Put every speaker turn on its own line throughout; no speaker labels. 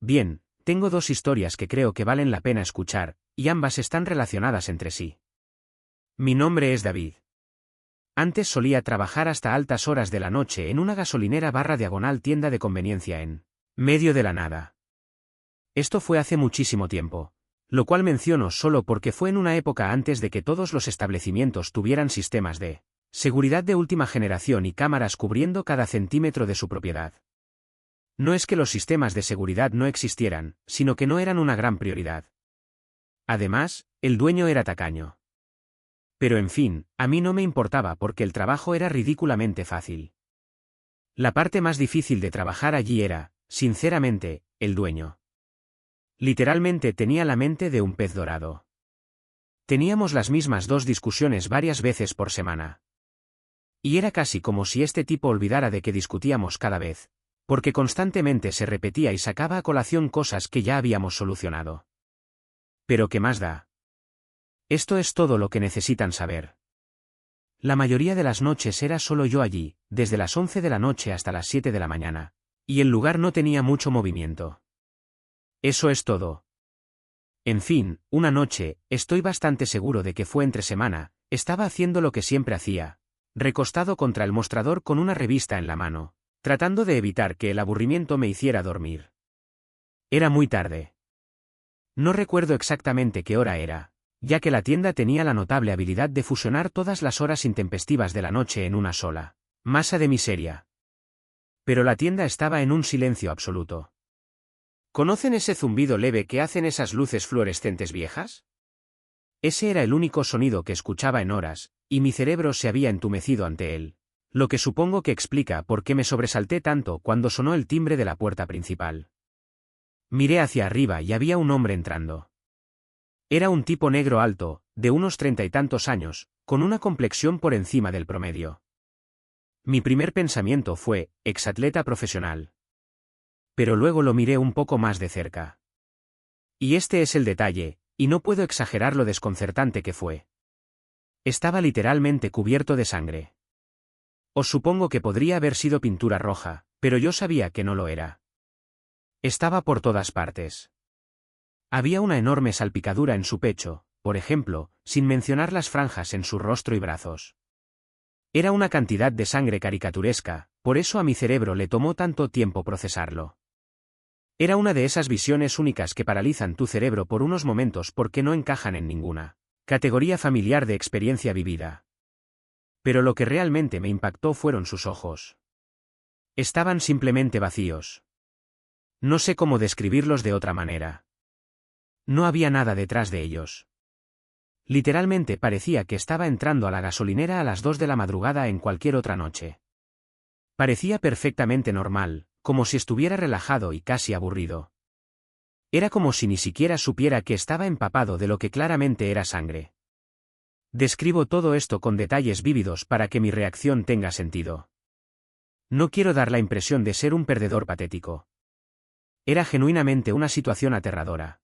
Bien, tengo dos historias que creo que valen la pena escuchar, y ambas están relacionadas entre sí. Mi nombre es David. Antes solía trabajar hasta altas horas de la noche en una gasolinera / diagonal tienda de conveniencia en medio de la nada. Esto fue hace muchísimo tiempo, lo cual menciono solo porque fue en una época antes de que todos los establecimientos tuvieran sistemas de seguridad de última generación y cámaras cubriendo cada centímetro de su propiedad. No es que los sistemas de seguridad no existieran, sino que no eran una gran prioridad. Además, el dueño era tacaño. Pero en fin, a mí no me importaba porque el trabajo era ridículamente fácil. La parte más difícil de trabajar allí era, sinceramente, el dueño. Literalmente tenía la mente de un pez dorado. Teníamos las mismas dos discusiones varias veces por semana. Y era casi como si este tipo olvidara de que discutíamos cada vez, porque constantemente se repetía y sacaba a colación cosas que ya habíamos solucionado. Pero ¿qué más da? Esto es todo lo que necesitan saber. La mayoría de las noches era solo yo allí, desde las 11 de la noche hasta las 7 de la mañana, y el lugar no tenía mucho movimiento. Eso es todo. En fin, una noche, estoy bastante seguro de que fue entre semana, estaba haciendo lo que siempre hacía, recostado contra el mostrador con una revista en la mano, tratando de evitar que el aburrimiento me hiciera dormir. Era muy tarde. No recuerdo exactamente qué hora era, ya que la tienda tenía la notable habilidad de fusionar todas las horas intempestivas de la noche en una sola masa de miseria. Pero la tienda estaba en un silencio absoluto. ¿Conocen ese zumbido leve que hacen esas luces fluorescentes viejas? Ese era el único sonido que escuchaba en horas, y mi cerebro se había entumecido ante él, lo que supongo que explica por qué me sobresalté tanto cuando sonó el timbre de la puerta principal. Miré hacia arriba y había un hombre entrando. Era un tipo negro alto, de unos 30 y tantos años, con una complexión por encima del promedio. Mi primer pensamiento fue, exatleta profesional. Pero luego lo miré un poco más de cerca. Y este es el detalle, y no puedo exagerar lo desconcertante que fue. Estaba literalmente cubierto de sangre. Os supongo que podría haber sido pintura roja, pero yo sabía que no lo era. Estaba por todas partes. Había una enorme salpicadura en su pecho, por ejemplo, sin mencionar las franjas en su rostro y brazos. Era una cantidad de sangre caricaturesca, por eso a mi cerebro le tomó tanto tiempo procesarlo. Era una de esas visiones únicas que paralizan tu cerebro por unos momentos porque no encajan en ninguna categoría familiar de experiencia vivida. Pero lo que realmente me impactó fueron sus ojos. Estaban simplemente vacíos. No sé cómo describirlos de otra manera. No había nada detrás de ellos. Literalmente parecía que estaba entrando a la gasolinera a las 2 de la madrugada en cualquier otra noche. Parecía perfectamente normal, como si estuviera relajado y casi aburrido. Era como si ni siquiera supiera que estaba empapado de lo que claramente era sangre. Describo todo esto con detalles vívidos para que mi reacción tenga sentido. No quiero dar la impresión de ser un perdedor patético. Era genuinamente una situación aterradora.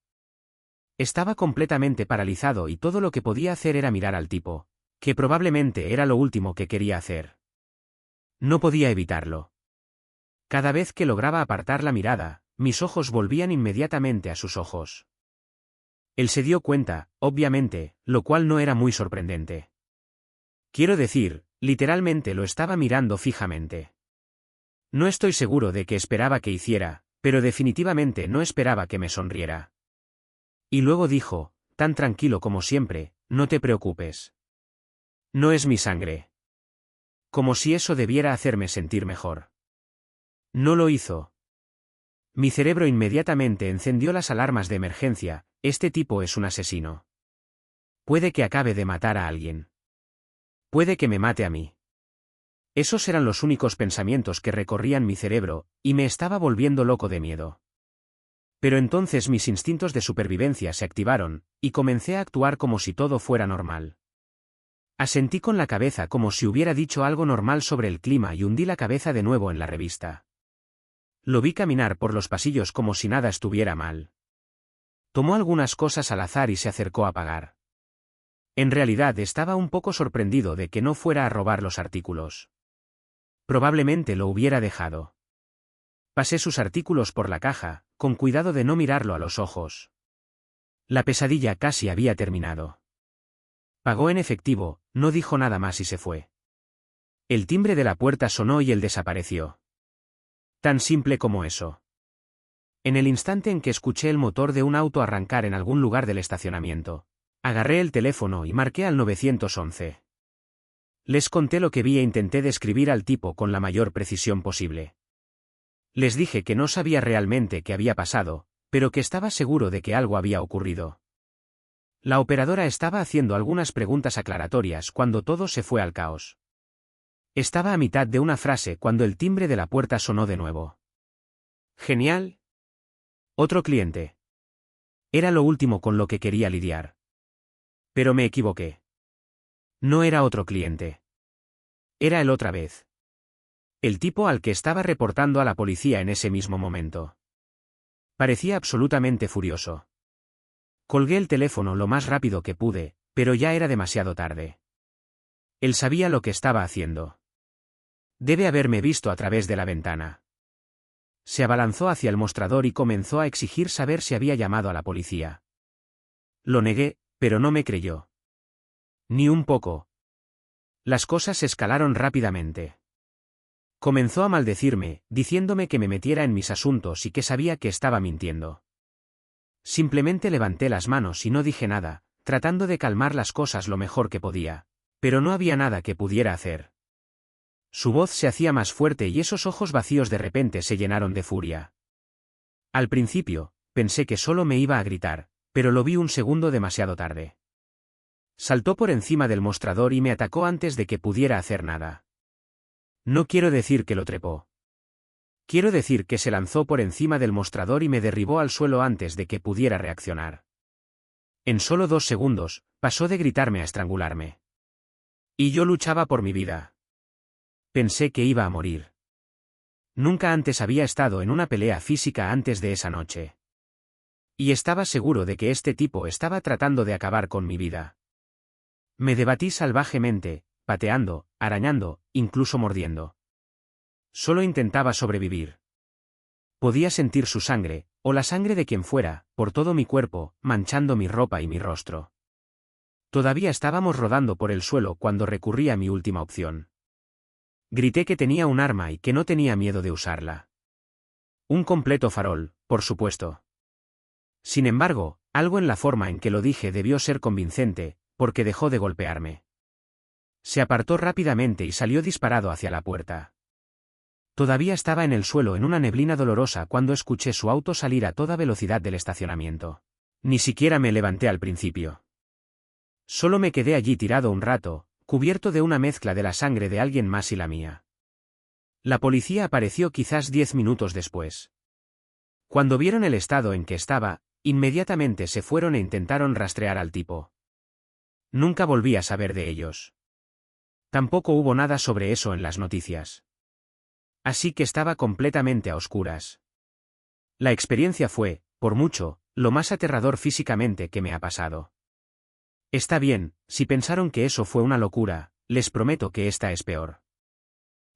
Estaba completamente paralizado y todo lo que podía hacer era mirar al tipo, que probablemente era lo último que quería hacer. No podía evitarlo. Cada vez que lograba apartar la mirada, mis ojos volvían inmediatamente a sus ojos. Él se dio cuenta, obviamente, lo cual no era muy sorprendente. Quiero decir, literalmente lo estaba mirando fijamente. No estoy seguro de qué esperaba que hiciera, pero definitivamente no esperaba que me sonriera. Y luego dijo, tan tranquilo como siempre, no te preocupes. No es mi sangre. Como si eso debiera hacerme sentir mejor. No lo hizo. Mi cerebro inmediatamente encendió las alarmas de emergencia, este tipo es un asesino. Puede que acabe de matar a alguien. Puede que me mate a mí. Esos eran los únicos pensamientos que recorrían mi cerebro, y me estaba volviendo loco de miedo. Pero entonces mis instintos de supervivencia se activaron, y comencé a actuar como si todo fuera normal. Asentí con la cabeza como si hubiera dicho algo normal sobre el clima y hundí la cabeza de nuevo en la revista. Lo vi caminar por los pasillos como si nada estuviera mal. Tomó algunas cosas al azar y se acercó a pagar. En realidad estaba un poco sorprendido de que no fuera a robar los artículos. Probablemente lo hubiera dejado. Pasé sus artículos por la caja, con cuidado de no mirarlo a los ojos. La pesadilla casi había terminado. Pagó en efectivo, no dijo nada más y se fue. El timbre de la puerta sonó y él desapareció. Tan simple como eso. En el instante en que escuché el motor de un auto arrancar en algún lugar del estacionamiento, agarré el teléfono y marqué al 911. Les conté lo que vi e intenté describir al tipo con la mayor precisión posible. Les dije que no sabía realmente qué había pasado, pero que estaba seguro de que algo había ocurrido. La operadora estaba haciendo algunas preguntas aclaratorias cuando todo se fue al caos. Estaba a mitad de una frase cuando el timbre de la puerta sonó de nuevo. Genial. Otro cliente. Era lo último con lo que quería lidiar. Pero me equivoqué. No era otro cliente. Era él otra vez. El tipo al que estaba reportando a la policía en ese mismo momento. Parecía absolutamente furioso. Colgué el teléfono lo más rápido que pude, pero ya era demasiado tarde. Él sabía lo que estaba haciendo. Debe haberme visto a través de la ventana. Se abalanzó hacia el mostrador y comenzó a exigir saber si había llamado a la policía. Lo negué, pero no me creyó. Ni un poco. Las cosas escalaron rápidamente. Comenzó a maldecirme, diciéndome que me metiera en mis asuntos y que sabía que estaba mintiendo. Simplemente levanté las manos y no dije nada, tratando de calmar las cosas lo mejor que podía, pero no había nada que pudiera hacer. Su voz se hacía más fuerte y esos ojos vacíos de repente se llenaron de furia. Al principio, pensé que solo me iba a gritar, pero lo vi un segundo demasiado tarde. Saltó por encima del mostrador y me atacó antes de que pudiera hacer nada. No quiero decir que lo trepó. Quiero decir que se lanzó por encima del mostrador y me derribó al suelo antes de que pudiera reaccionar. En solo 2 segundos, pasó de gritarme a estrangularme. Y yo luchaba por mi vida. Pensé que iba a morir. Nunca antes había estado en una pelea física antes de esa noche. Y estaba seguro de que este tipo estaba tratando de acabar con mi vida. Me debatí salvajemente, pateando, arañando, incluso mordiendo. Solo intentaba sobrevivir. Podía sentir su sangre, o la sangre de quien fuera, por todo mi cuerpo, manchando mi ropa y mi rostro. Todavía estábamos rodando por el suelo cuando recurrí a mi última opción. Grité que tenía un arma y que no tenía miedo de usarla. Un completo farol, por supuesto. Sin embargo, algo en la forma en que lo dije debió ser convincente, porque dejó de golpearme. Se apartó rápidamente y salió disparado hacia la puerta. Todavía estaba en el suelo en una neblina dolorosa cuando escuché su auto salir a toda velocidad del estacionamiento. Ni siquiera me levanté al principio. Solo me quedé allí tirado un rato, cubierto de una mezcla de la sangre de alguien más y la mía. La policía apareció quizás 10 minutos después. Cuando vieron el estado en que estaba, inmediatamente se fueron e intentaron rastrear al tipo. Nunca volví a saber de ellos. Tampoco hubo nada sobre eso en las noticias. Así que estaba completamente a oscuras. La experiencia fue, por mucho, lo más aterrador físicamente que me ha pasado. Está bien, si pensaron que eso fue una locura, les prometo que esta es peor.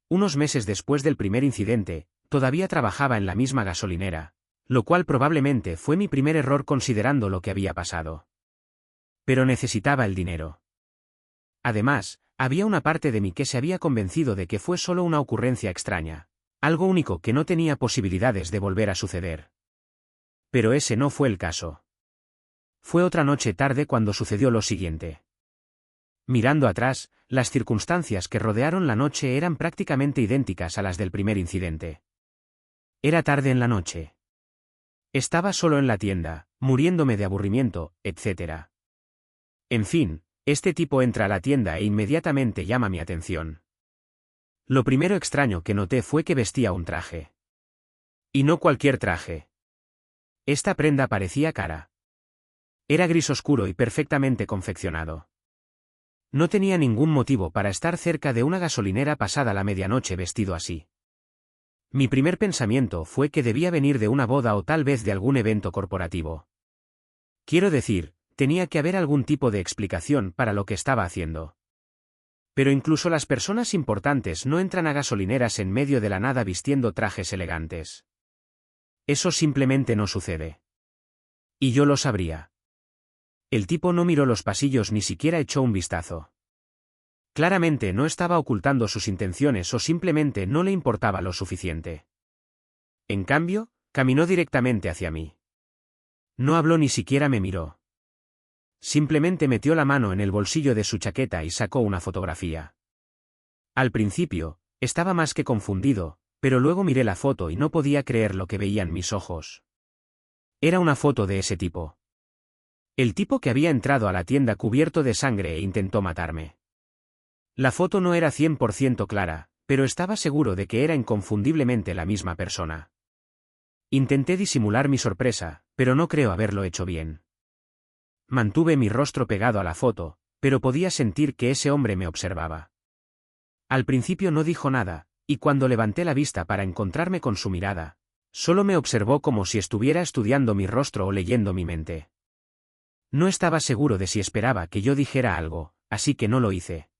Unos meses después del primer incidente, todavía trabajaba en la misma gasolinera, lo cual probablemente fue mi primer error considerando lo que había pasado. Pero necesitaba el dinero. Además, había una parte de mí que se había convencido de que fue solo una ocurrencia extraña, algo único que no tenía posibilidades de volver a suceder. Pero ese no fue el caso. Fue otra noche tarde cuando sucedió lo siguiente. Mirando atrás, las circunstancias que rodearon la noche eran prácticamente idénticas a las del primer incidente. Era tarde en la noche. Estaba solo en la tienda, muriéndome de aburrimiento, etc. En fin, este tipo entra a la tienda e inmediatamente llama mi atención. Lo primero extraño que noté fue que vestía un traje. Y no cualquier traje. Esta prenda parecía cara. Era gris oscuro y perfectamente confeccionado. No tenía ningún motivo para estar cerca de una gasolinera pasada la medianoche vestido así. Mi primer pensamiento fue que debía venir de una boda o tal vez de algún evento corporativo. Quiero decir, tenía que haber algún tipo de explicación para lo que estaba haciendo. Pero incluso las personas importantes no entran a gasolineras en medio de la nada vistiendo trajes elegantes. Eso simplemente no sucede. Y yo lo sabría. El tipo no miró los pasillos ni siquiera echó un vistazo. Claramente no estaba ocultando sus intenciones o simplemente no le importaba lo suficiente. En cambio, caminó directamente hacia mí. No habló ni siquiera me miró. Simplemente metió la mano en el bolsillo de su chaqueta y sacó una fotografía. Al principio, estaba más que confundido, pero luego miré la foto y no podía creer lo que veían mis ojos. Era una foto de ese tipo. El tipo que había entrado a la tienda cubierto de sangre e intentó matarme. La foto no era 100% clara, pero estaba seguro de que era inconfundiblemente la misma persona. Intenté disimular mi sorpresa, pero no creo haberlo hecho bien. Mantuve mi rostro pegado a la foto, pero podía sentir que ese hombre me observaba. Al principio no dijo nada, y cuando levanté la vista para encontrarme con su mirada, solo me observó como si estuviera estudiando mi rostro o leyendo mi mente. No estaba seguro de si esperaba que yo dijera algo, así que no lo hice.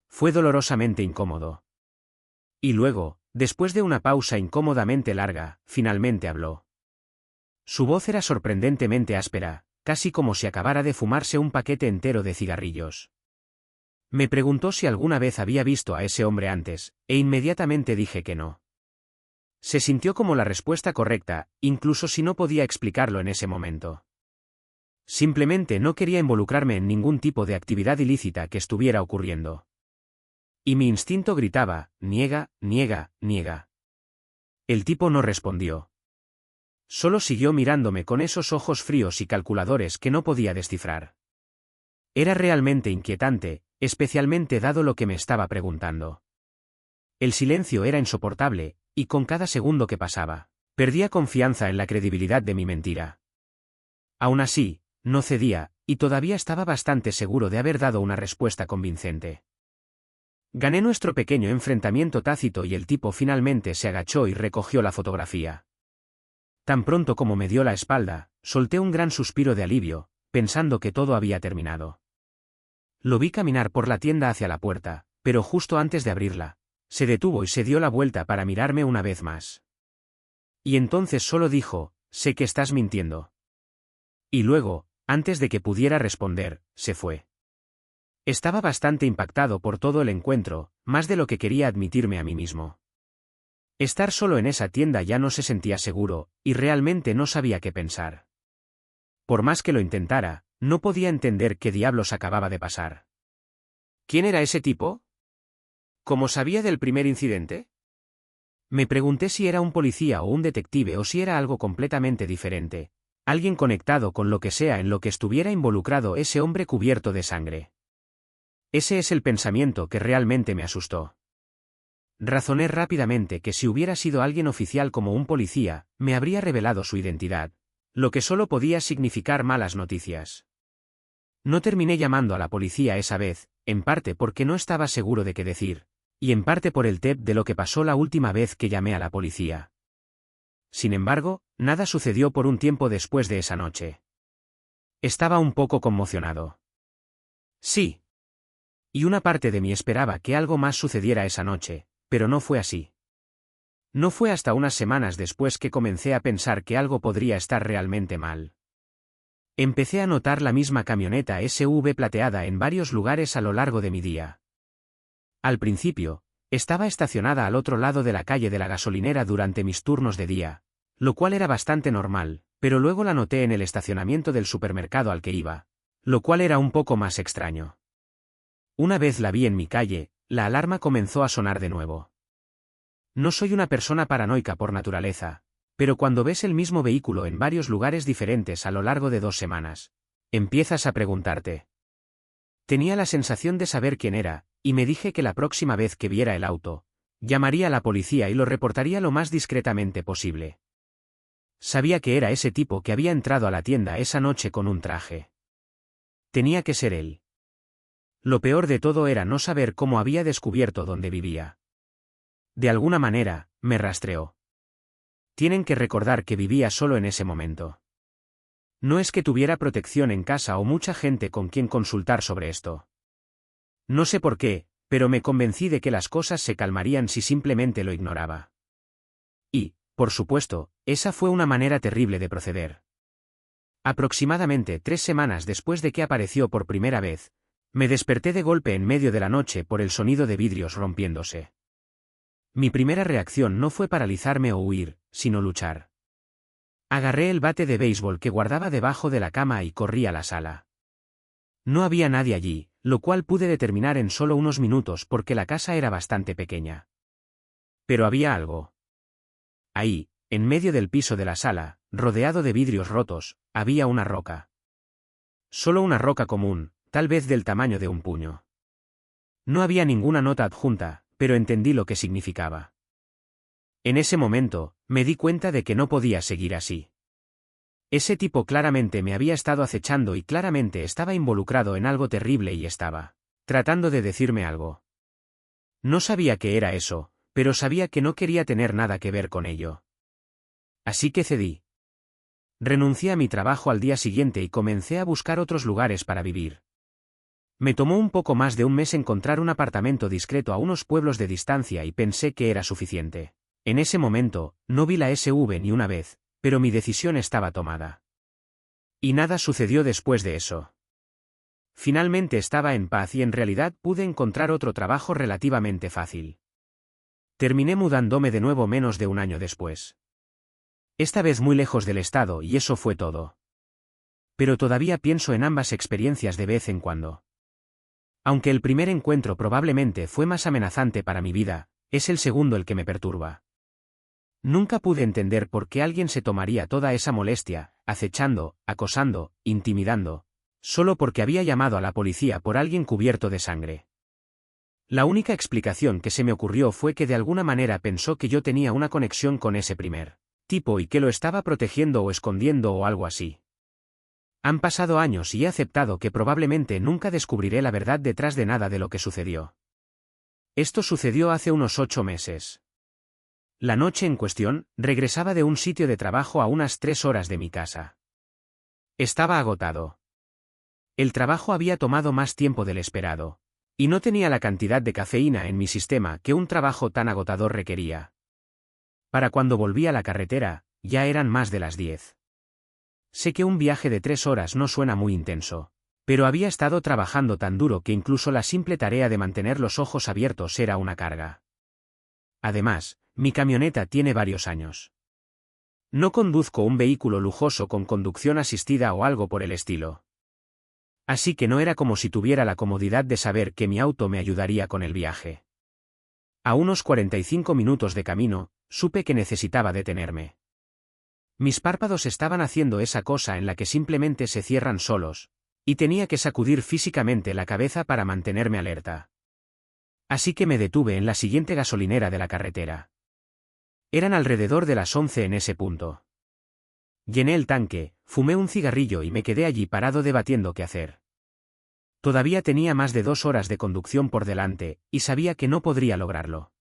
Fue dolorosamente incómodo. Y luego, después de una pausa incómodamente larga, finalmente habló. Su voz era sorprendentemente áspera, casi como si acabara de fumarse un paquete entero de cigarrillos. Me preguntó si alguna vez había visto a ese hombre antes, e inmediatamente dije que no. Se sintió como la respuesta correcta, incluso si no podía explicarlo en ese momento. Simplemente no quería involucrarme en ningún tipo de actividad ilícita que estuviera ocurriendo. Y mi instinto gritaba, niega, niega, niega. El tipo no respondió. Solo siguió mirándome con esos ojos fríos y calculadores que no podía descifrar. Era realmente inquietante, especialmente dado lo que me estaba preguntando. El silencio era insoportable, y con cada segundo que pasaba, perdía confianza en la credibilidad de mi mentira. Aún así, no cedía, y todavía estaba bastante seguro de haber dado una respuesta convincente. Gané nuestro pequeño enfrentamiento tácito y el tipo finalmente se agachó y recogió la fotografía. Tan pronto como me dio la espalda, solté un gran suspiro de alivio, pensando que todo había terminado. Lo vi caminar por la tienda hacia la puerta, pero justo antes de abrirla, se detuvo y se dio la vuelta para mirarme una vez más. Y entonces solo dijo, sé que estás mintiendo. Y luego, antes de que pudiera responder, se fue. Estaba bastante impactado por todo el encuentro, más de lo que quería admitirme a mí mismo. Estar solo en esa tienda ya no se sentía seguro, y realmente no sabía qué pensar. Por más que lo intentara, no podía entender qué diablos acababa de pasar. ¿Quién era ese tipo? ¿Cómo sabía del primer incidente? Me pregunté si era un policía o un detective o si era algo completamente diferente, alguien conectado con lo que sea en lo que estuviera involucrado ese hombre cubierto de sangre. Ese es el pensamiento que realmente me asustó. Razoné rápidamente que si hubiera sido alguien oficial como un policía, me habría revelado su identidad, lo que solo podía significar malas noticias. No terminé llamando a la policía esa vez, en parte porque no estaba seguro de qué decir, y en parte por el tep de lo que pasó la última vez que llamé a la policía. Sin embargo, nada sucedió por un tiempo después de esa noche. Estaba un poco conmocionado. Sí. Y una parte de mí esperaba que algo más sucediera esa noche, pero no fue así. No fue hasta unas semanas después que comencé a pensar que algo podría estar realmente mal. Empecé a notar la misma camioneta SUV plateada en varios lugares a lo largo de mi día. Al principio, estaba estacionada al otro lado de la calle de la gasolinera durante mis turnos de día, lo cual era bastante normal, pero luego la noté en el estacionamiento del supermercado al que iba, lo cual era un poco más extraño. Una vez la vi en mi calle, la alarma comenzó a sonar de nuevo. No soy una persona paranoica por naturaleza, pero cuando ves el mismo vehículo en varios lugares diferentes a lo largo de 2 semanas, empiezas a preguntarte. Tenía la sensación de saber quién era, y me dije que la próxima vez que viera el auto, llamaría a la policía y lo reportaría lo más discretamente posible. Sabía que era ese tipo que había entrado a la tienda esa noche con un traje. Tenía que ser él. Lo peor de todo era no saber cómo había descubierto dónde vivía. De alguna manera, me rastreó. Tienen que recordar que vivía solo en ese momento. No es que tuviera protección en casa o mucha gente con quien consultar sobre esto. No sé por qué, pero me convencí de que las cosas se calmarían si simplemente lo ignoraba. Y, Por supuesto, esa fue una manera terrible de proceder. Aproximadamente 3 semanas después de que apareció por primera vez, me desperté de golpe en medio de la noche por el sonido de vidrios rompiéndose. Mi primera reacción no fue paralizarme o huir, sino luchar. Agarré el bate de béisbol que guardaba debajo de la cama y corrí a la sala. No había nadie allí, lo cual pude determinar en solo unos minutos porque la casa era bastante pequeña. Pero había algo. Ahí, en medio del piso de la sala, rodeado de vidrios rotos, había una roca. Solo una roca común, tal vez del tamaño de un puño. No había ninguna nota adjunta, pero entendí lo que significaba. En ese momento, me di cuenta de que no podía seguir así. Ese tipo claramente me había estado acechando y claramente estaba involucrado en algo terrible y estaba tratando de decirme algo. No sabía qué era eso, pero sabía que no quería tener nada que ver con ello. Así que cedí. Renuncié a mi trabajo al día siguiente y comencé a buscar otros lugares para vivir. Me tomó un poco más de un mes encontrar un apartamento discreto a unos pueblos de distancia y pensé que era suficiente. En ese momento, no vi la SV ni una vez, pero mi decisión estaba tomada. Y nada sucedió después de eso. Finalmente estaba en paz y en realidad pude encontrar otro trabajo relativamente fácil. Terminé mudándome de nuevo menos de un año después. Esta vez muy lejos del estado y eso fue todo. Pero todavía pienso en ambas experiencias de vez en cuando. Aunque el primer encuentro probablemente fue más amenazante para mi vida, es el segundo el que me perturba. Nunca pude entender por qué alguien se tomaría toda esa molestia, acechando, acosando, intimidando, solo porque había llamado a la policía por alguien cubierto de sangre. La única explicación que se me ocurrió fue que de alguna manera pensó que yo tenía una conexión con ese primer tipo y que lo estaba protegiendo o escondiendo o algo así. Han pasado años y he aceptado que probablemente nunca descubriré la verdad detrás de nada de lo que sucedió. Esto sucedió hace unos 8 meses. La noche en cuestión, regresaba de un sitio de trabajo a unas 3 horas de mi casa. Estaba agotado. El trabajo había tomado más tiempo del esperado, y no tenía la cantidad de cafeína en mi sistema que un trabajo tan agotador requería. Para cuando volví a la carretera, ya eran más de las 10. Sé que un viaje de 3 horas no suena muy intenso, pero había estado trabajando tan duro que incluso la simple tarea de mantener los ojos abiertos era una carga. Además, mi camioneta tiene varios años. No conduzco un vehículo lujoso con conducción asistida o algo por el estilo. Así que no era como si tuviera la comodidad de saber que mi auto me ayudaría con el viaje. A unos 45 minutos de camino, supe que necesitaba detenerme. Mis párpados estaban haciendo esa cosa en la que simplemente se cierran solos, y tenía que sacudir físicamente la cabeza para mantenerme alerta. Así que me detuve en la siguiente gasolinera de la carretera. Eran alrededor de las 11 en ese punto. Llené el tanque, fumé un cigarrillo y me quedé allí parado debatiendo qué hacer. Todavía tenía más de 2 horas de conducción por delante, y sabía que no podría lograrlo.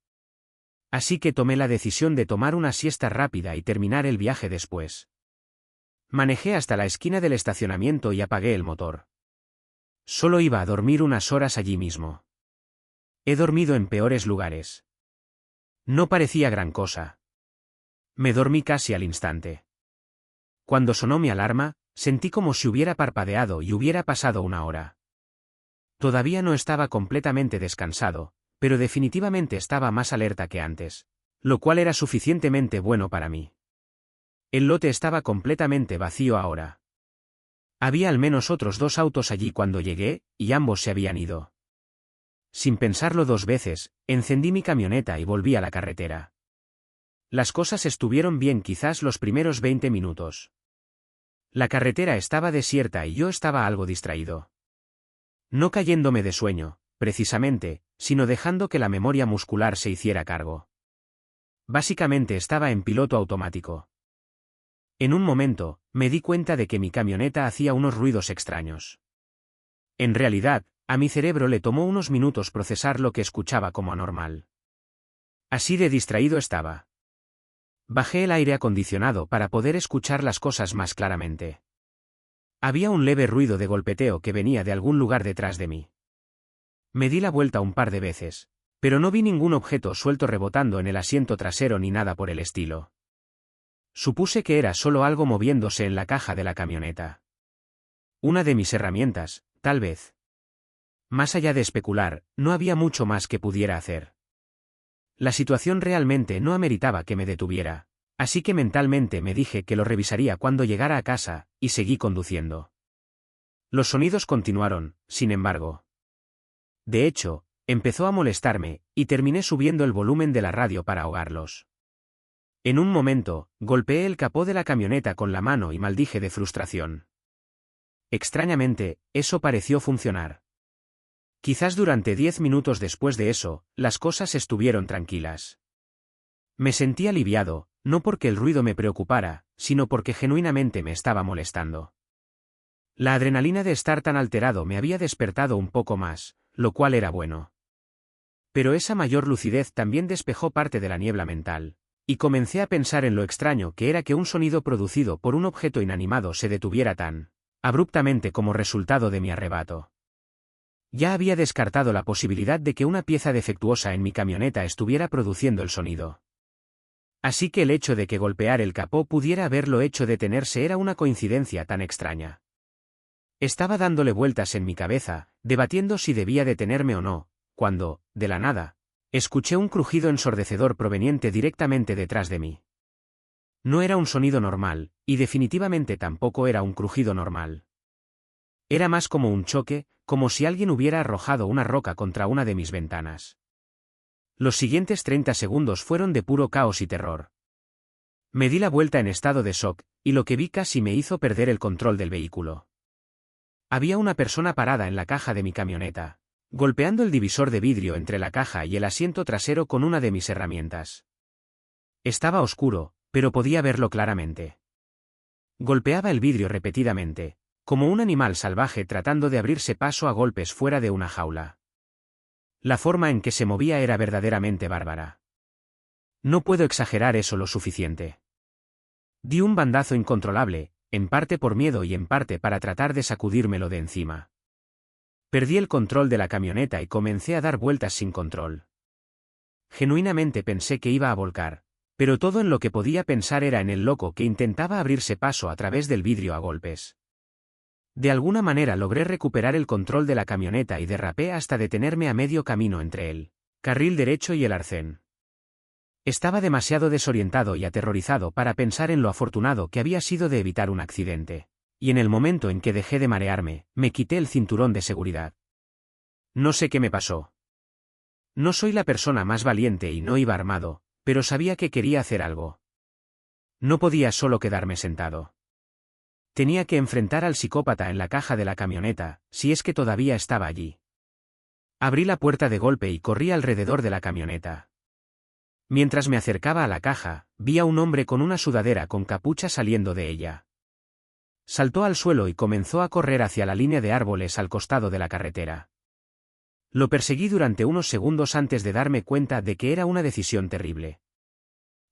Así que tomé la decisión de tomar una siesta rápida y terminar el viaje después. Manejé hasta la esquina del estacionamiento y apagué el motor. Solo iba a dormir unas horas allí mismo. He dormido en peores lugares. No parecía gran cosa. Me dormí casi al instante. Cuando sonó mi alarma, sentí como si hubiera parpadeado y hubiera pasado una hora. Todavía no estaba completamente descansado, pero definitivamente estaba más alerta que antes, lo cual era suficientemente bueno para mí. El lote estaba completamente vacío ahora. Había al menos otros 2 autos allí cuando llegué, y ambos se habían ido. Sin pensarlo 2 veces, encendí mi camioneta y volví a la carretera. Las cosas estuvieron bien quizás los primeros 20 minutos. La carretera estaba desierta y yo estaba algo distraído. No cayéndome de sueño, precisamente, sino dejando que la memoria muscular se hiciera cargo. Básicamente estaba en piloto automático. En un momento, me di cuenta de que mi camioneta hacía unos ruidos extraños. En realidad, a mi cerebro le tomó unos minutos procesar lo que escuchaba como anormal. Así de distraído estaba. Bajé el aire acondicionado para poder escuchar las cosas más claramente. Había un leve ruido de golpeteo que venía de algún lugar detrás de mí. Me di la vuelta un par de veces, pero no vi ningún objeto suelto rebotando en el asiento trasero ni nada por el estilo. Supuse que era solo algo moviéndose en la caja de la camioneta. Una de mis herramientas, tal vez. Más allá de especular, no había mucho más que pudiera hacer. La situación realmente no ameritaba que me detuviera, así que mentalmente me dije que lo revisaría cuando llegara a casa, y seguí conduciendo. Los sonidos continuaron, sin embargo. De hecho, empezó a molestarme, y terminé subiendo el volumen de la radio para ahogarlos. En un momento, golpeé el capó de la camioneta con la mano y maldije de frustración. Extrañamente, eso pareció funcionar. Quizás durante 10 minutos después de eso, las cosas estuvieron tranquilas. Me sentí aliviado, no porque el ruido me preocupara, sino porque genuinamente me estaba molestando. La adrenalina de estar tan alterado me había despertado un poco más, lo cual era bueno. Pero esa mayor lucidez también despejó parte de la niebla mental, y comencé a pensar en lo extraño que era que un sonido producido por un objeto inanimado se detuviera tan abruptamente como resultado de mi arrebato. Ya había descartado la posibilidad de que una pieza defectuosa en mi camioneta estuviera produciendo el sonido. Así que el hecho de que golpear el capó pudiera haberlo hecho detenerse era una coincidencia tan extraña. Estaba dándole vueltas en mi cabeza, debatiendo si debía detenerme o no, cuando, de la nada, escuché un crujido ensordecedor proveniente directamente detrás de mí. No era un sonido normal, y definitivamente tampoco era un crujido normal. Era más como un choque, como si alguien hubiera arrojado una roca contra una de mis ventanas. Los siguientes 30 segundos fueron de puro caos y terror. Me di la vuelta en estado de shock, y lo que vi casi me hizo perder el control del vehículo. Había una persona parada en la caja de mi camioneta, golpeando el divisor de vidrio entre la caja y el asiento trasero con una de mis herramientas. Estaba oscuro, pero podía verlo claramente. Golpeaba el vidrio repetidamente, como un animal salvaje tratando de abrirse paso a golpes fuera de una jaula. La forma en que se movía era verdaderamente bárbara. No puedo exagerar eso lo suficiente. Di un bandazo incontrolable, en parte por miedo y en parte para tratar de sacudírmelo de encima. Perdí el control de la camioneta y comencé a dar vueltas sin control. Genuinamente pensé que iba a volcar, pero todo en lo que podía pensar era en el loco que intentaba abrirse paso a través del vidrio a golpes. De alguna manera logré recuperar el control de la camioneta y derrapé hasta detenerme a medio camino entre el carril derecho y el arcén. Estaba demasiado desorientado y aterrorizado para pensar en lo afortunado que había sido de evitar un accidente, y en el momento en que dejé de marearme, me quité el cinturón de seguridad. No sé qué me pasó. No soy la persona más valiente y no iba armado, pero sabía que quería hacer algo. No podía solo quedarme sentado. Tenía que enfrentar al psicópata en la caja de la camioneta, si es que todavía estaba allí. Abrí la puerta de golpe y corrí alrededor de la camioneta. Mientras me acercaba a la caja, vi a un hombre con una sudadera con capucha saliendo de ella. Saltó al suelo y comenzó a correr hacia la línea de árboles al costado de la carretera. Lo perseguí durante unos segundos antes de darme cuenta de que era una decisión terrible.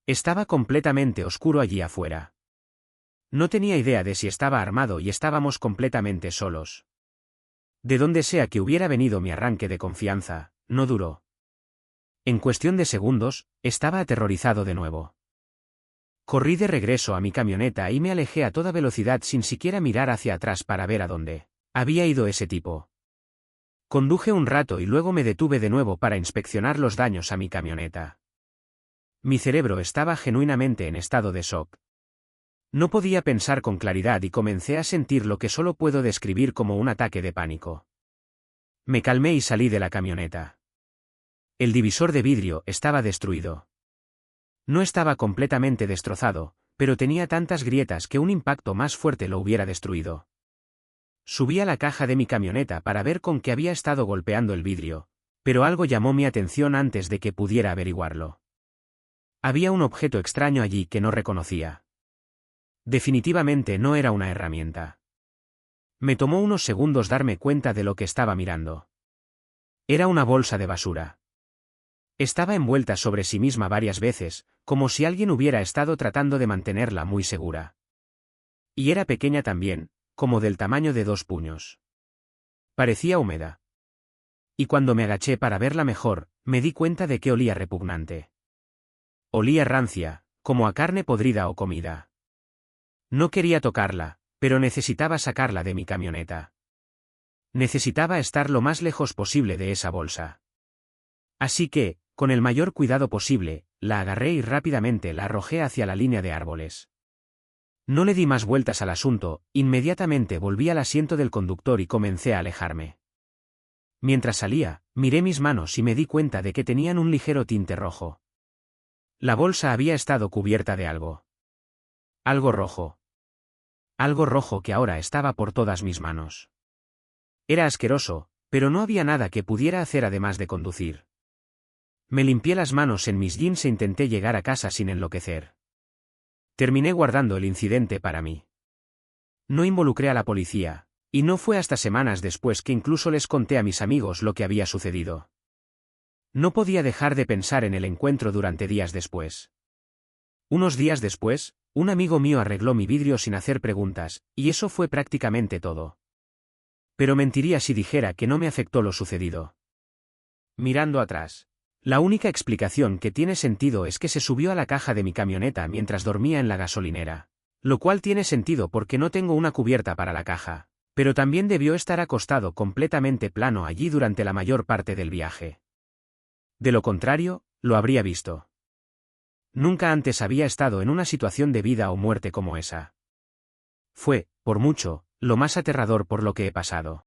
Estaba completamente oscuro allí afuera. No tenía idea de si estaba armado y estábamos completamente solos. De donde sea que hubiera venido mi arranque de confianza, no duró. En cuestión de segundos, estaba aterrorizado de nuevo. Corrí de regreso a mi camioneta y me alejé a toda velocidad sin siquiera mirar hacia atrás para ver a dónde había ido ese tipo. Conduje un rato y luego me detuve de nuevo para inspeccionar los daños a mi camioneta. Mi cerebro estaba genuinamente en estado de shock. No podía pensar con claridad y comencé a sentir lo que solo puedo describir como un ataque de pánico. Me calmé y salí de la camioneta. El divisor de vidrio estaba destruido. No estaba completamente destrozado, pero tenía tantas grietas que un impacto más fuerte lo hubiera destruido. Subí a la caja de mi camioneta para ver con qué había estado golpeando el vidrio, pero algo llamó mi atención antes de que pudiera averiguarlo. Había un objeto extraño allí que no reconocía. Definitivamente no era una herramienta. Me tomó unos segundos darme cuenta de lo que estaba mirando. Era una bolsa de basura. Estaba envuelta sobre sí misma varias veces, como si alguien hubiera estado tratando de mantenerla muy segura. Y era pequeña también, como del tamaño de 2 puños. Parecía húmeda. Y cuando me agaché para verla mejor, me di cuenta de que olía repugnante. Olía rancia, como a carne podrida o comida. No quería tocarla, pero necesitaba sacarla de mi camioneta. Necesitaba estar lo más lejos posible de esa bolsa. Así que, con el mayor cuidado posible, la agarré y rápidamente la arrojé hacia la línea de árboles. No le di más vueltas al asunto, inmediatamente volví al asiento del conductor y comencé a alejarme. Mientras salía, miré mis manos y me di cuenta de que tenían un ligero tinte rojo. La bolsa había estado cubierta de algo. Algo rojo. Algo rojo que ahora estaba por todas mis manos. Era asqueroso, pero no había nada que pudiera hacer además de conducir. Me limpié las manos en mis jeans e intenté llegar a casa sin enloquecer. Terminé guardando el incidente para mí. No involucré a la policía, y no fue hasta semanas después que incluso les conté a mis amigos lo que había sucedido. No podía dejar de pensar en el encuentro durante días después. Unos días después, un amigo mío arregló mi vidrio sin hacer preguntas, y eso fue prácticamente todo. Pero mentiría si dijera que no me afectó lo sucedido. Mirando atrás, la única explicación que tiene sentido es que se subió a la caja de mi camioneta mientras dormía en la gasolinera. Lo cual tiene sentido porque no tengo una cubierta para la caja, pero también debió estar acostado completamente plano allí durante la mayor parte del viaje. De lo contrario, lo habría visto. Nunca antes había estado en una situación de vida o muerte como esa. Fue, por mucho, lo más aterrador por lo que he pasado.